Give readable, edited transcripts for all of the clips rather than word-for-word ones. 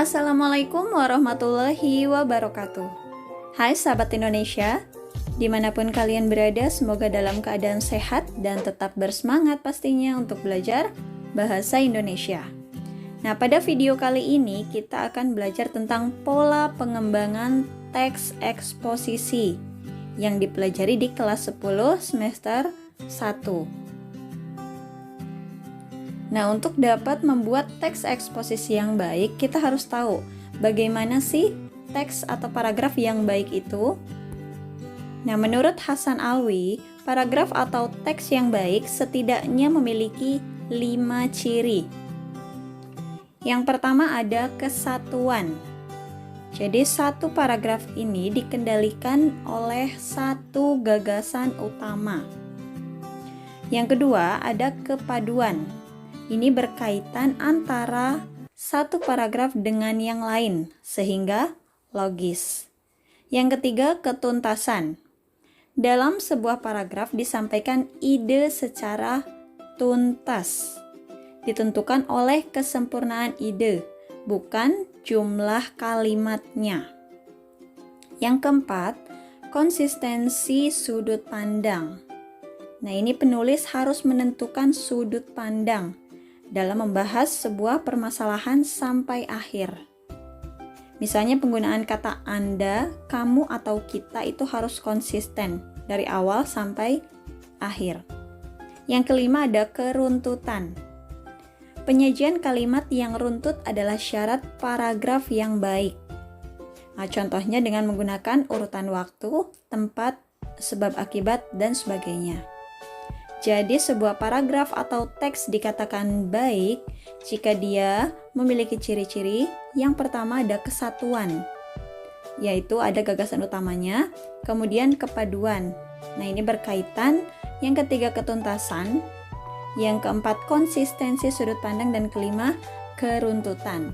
Assalamualaikum warahmatullahi wabarakatuh. Hai sahabat Indonesia, dimanapun kalian berada, semoga dalam keadaan sehat dan tetap bersemangat pastinya untuk belajar bahasa Indonesia. Nah, pada video kali ini kita akan belajar tentang pola pengembangan teks eksposisi yang dipelajari di kelas 10 semester 1. Nah, untuk dapat membuat teks eksposisi yang baik, kita harus tahu bagaimana sih teks atau paragraf yang baik itu. Nah, menurut Hasan Alwi, paragraf atau teks yang baik setidaknya memiliki 5 ciri. Yang pertama ada kesatuan. Jadi satu paragraf ini dikendalikan oleh satu gagasan utama. Yang kedua ada kepaduan. Ini berkaitan antara satu paragraf dengan yang lain, sehingga logis. Yang ketiga, ketuntasan. Dalam sebuah paragraf disampaikan ide secara tuntas. Ditentukan oleh kesempurnaan ide, bukan jumlah kalimatnya. Yang keempat, konsistensi sudut pandang. Nah, ini penulis harus menentukan sudut pandang dalam membahas sebuah permasalahan sampai akhir. Misalnya penggunaan kata Anda, kamu, atau kita itu harus konsisten dari awal sampai akhir. Yang kelima ada keruntutan. Penyajian kalimat yang runtut adalah syarat paragraf yang baik. Nah, contohnya dengan menggunakan urutan waktu, tempat, sebab akibat, dan sebagainya. Jadi sebuah paragraf atau teks dikatakan baik jika dia memiliki ciri-ciri. Yang pertama ada kesatuan, yaitu ada gagasan utamanya, kemudian kepaduan. Nah, ini berkaitan. Yang ketiga ketuntasan, yang keempat konsistensi sudut pandang, dan kelima keruntutan.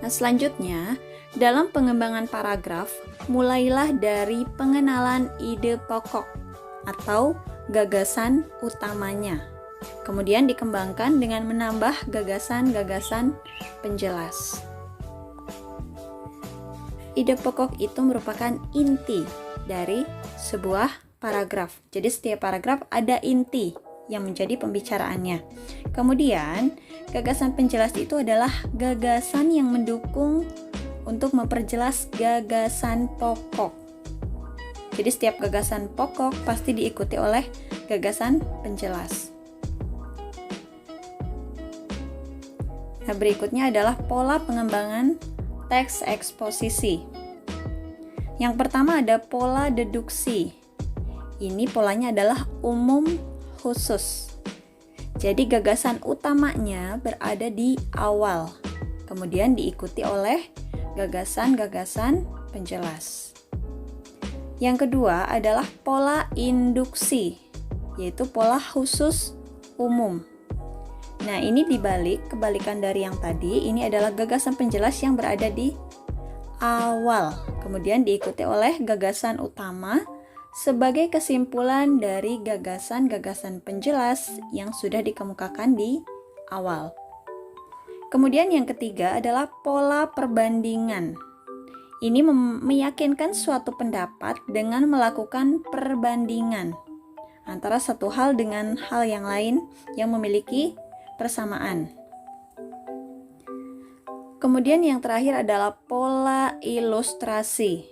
Nah, selanjutnya dalam pengembangan paragraf, mulailah dari pengenalan ide pokok atau gagasan utamanya. Kemudian dikembangkan dengan menambah gagasan-gagasan penjelas. Ide pokok itu merupakan inti dari sebuah paragraf. Jadi setiap paragraf ada inti yang menjadi pembicaraannya. Kemudian, gagasan penjelas itu adalah gagasan yang mendukung untuk memperjelas gagasan pokok. Jadi setiap gagasan pokok pasti diikuti oleh gagasan penjelas. Nah, berikutnya adalah pola pengembangan teks eksposisi. Yang pertama ada pola deduksi. Ini polanya adalah umum khusus. Jadi gagasan utamanya berada di awal, kemudian diikuti oleh gagasan-gagasan penjelas. Yang kedua adalah pola induksi, yaitu pola khusus umum. Nah, ini kebalikan dari yang tadi. Ini adalah gagasan penjelas yang berada di awal, kemudian diikuti oleh gagasan utama sebagai kesimpulan dari gagasan-gagasan penjelas yang sudah dikemukakan di awal. Kemudian yang ketiga adalah pola perbandingan. Ini meyakinkan suatu pendapat dengan melakukan perbandingan antara satu hal dengan hal yang lain yang memiliki persamaan. Kemudian yang terakhir adalah pola ilustrasi.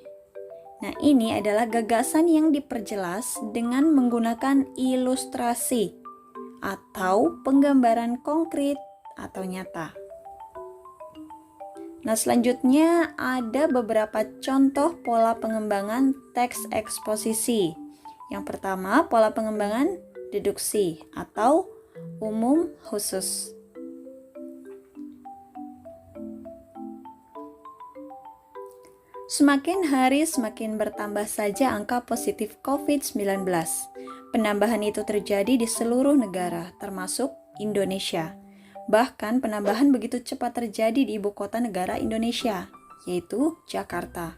Nah, ini adalah gagasan yang diperjelas dengan menggunakan ilustrasi atau penggambaran konkret atau nyata. Nah, selanjutnya ada beberapa contoh pola pengembangan teks eksposisi. Yang pertama, pola pengembangan deduksi atau umum khusus. Semakin hari semakin bertambah saja angka positif COVID-19. Penambahan itu terjadi di seluruh negara, termasuk Indonesia. Bahkan penambahan begitu cepat terjadi di ibu kota negara Indonesia, yaitu Jakarta.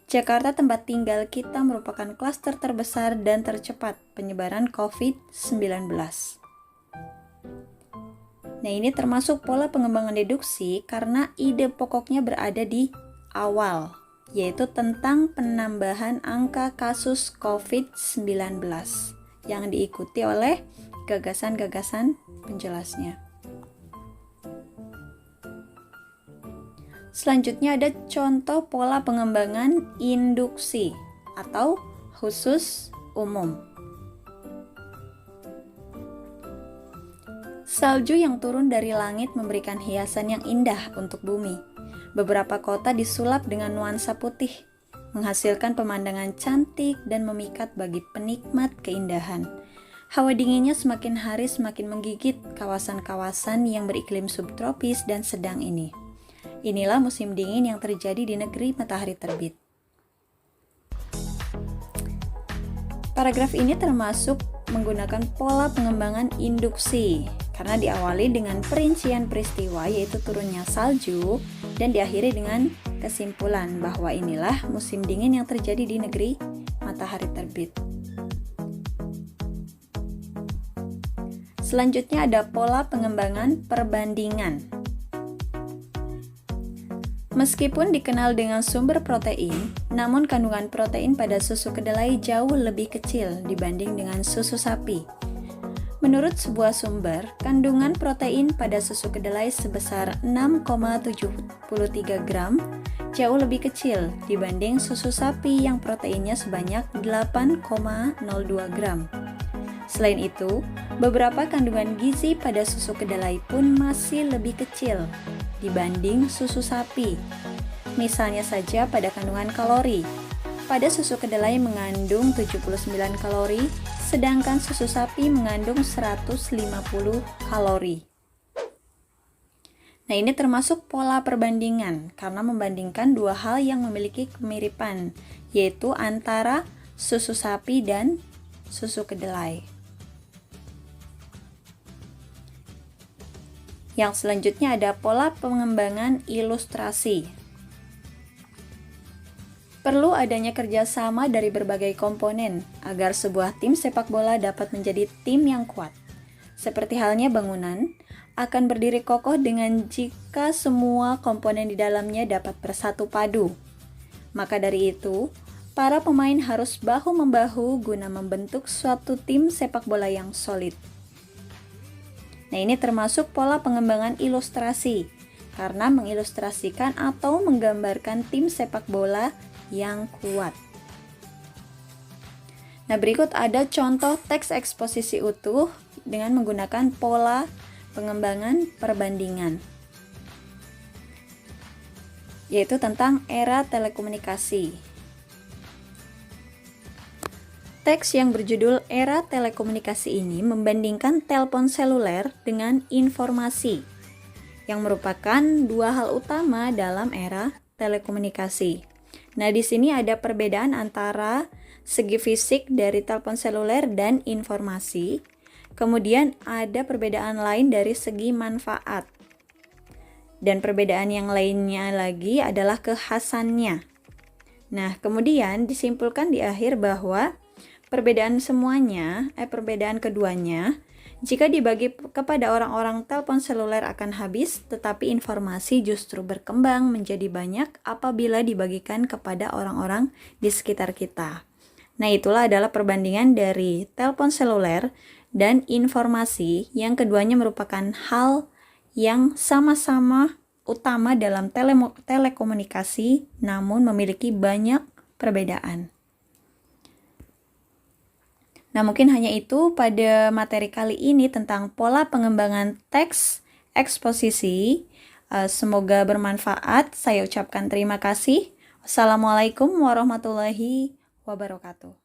Jakarta, tempat tinggal kita, merupakan klaster terbesar dan tercepat penyebaran COVID-19. Nah, ini termasuk pola pengembangan deduksi karena ide pokoknya berada di awal, yaitu tentang penambahan angka kasus COVID-19 yang diikuti oleh gagasan-gagasan penjelasnya. Selanjutnya ada contoh pola pengembangan induksi atau khusus umum. Salju yang turun dari langit memberikan hiasan yang indah untuk bumi. Beberapa kota disulap dengan nuansa putih, menghasilkan pemandangan cantik dan memikat bagi penikmat keindahan. Hawa dinginnya semakin hari semakin menggigit kawasan-kawasan yang beriklim subtropis dan sedang ini. Inilah musim dingin yang terjadi di negeri matahari terbit. Paragraf ini termasuk menggunakan pola pengembangan induksi karena diawali dengan perincian peristiwa yaitu turunnya salju dan diakhiri dengan kesimpulan bahwa inilah musim dingin yang terjadi di negeri matahari terbit. Selanjutnya ada pola pengembangan perbandingan. Meskipun dikenal dengan sumber protein, namun kandungan protein pada susu kedelai jauh lebih kecil dibanding dengan susu sapi. Menurut sebuah sumber, kandungan protein pada susu kedelai sebesar 6,73 gram jauh lebih kecil dibanding susu sapi yang proteinnya sebanyak 8,02 gram. Selain itu, beberapa kandungan gizi pada susu kedelai pun masih lebih kecil dibanding susu sapi. Misalnya saja pada kandungan kalori. Pada susu kedelai mengandung 79 kalori, sedangkan susu sapi mengandung 150 kalori. Nah, ini termasuk pola perbandingan karena membandingkan dua hal yang memiliki kemiripan, yaitu antara susu sapi dan susu kedelai. Yang selanjutnya ada pola pengembangan ilustrasi. Perlu adanya kerjasama dari berbagai komponen agar sebuah tim sepak bola dapat menjadi tim yang kuat. Seperti halnya bangunan, akan berdiri kokoh dengan jika semua komponen di dalamnya dapat bersatu padu. Maka dari itu, para pemain harus bahu-membahu guna membentuk suatu tim sepak bola yang solid. Nah, ini termasuk pola pengembangan ilustrasi, karena mengilustrasikan atau menggambarkan tim sepak bola yang kuat. Nah, berikut ada contoh teks eksposisi utuh dengan menggunakan pola pengembangan perbandingan, yaitu tentang era telekomunikasi. Teks yang berjudul Era Telekomunikasi ini membandingkan telepon seluler dengan informasi, yang merupakan dua hal utama dalam era telekomunikasi. Nah, di sini ada perbedaan antara segi fisik dari telepon seluler dan informasi. Kemudian ada perbedaan lain dari segi manfaat. Dan perbedaan yang lainnya lagi adalah kekhasannya. Nah, kemudian disimpulkan di akhir bahwa perbedaan keduanya, jika dibagi kepada orang-orang telepon seluler akan habis, tetapi informasi justru berkembang menjadi banyak apabila dibagikan kepada orang-orang di sekitar kita. Nah, itulah adalah perbandingan dari telepon seluler dan informasi yang keduanya merupakan hal yang sama-sama utama dalam telekomunikasi namun memiliki banyak perbedaan. Nah, mungkin hanya itu pada materi kali ini tentang pola pengembangan teks eksposisi. Semoga bermanfaat. Saya ucapkan terima kasih. Wassalamualaikum warahmatullahi wabarakatuh.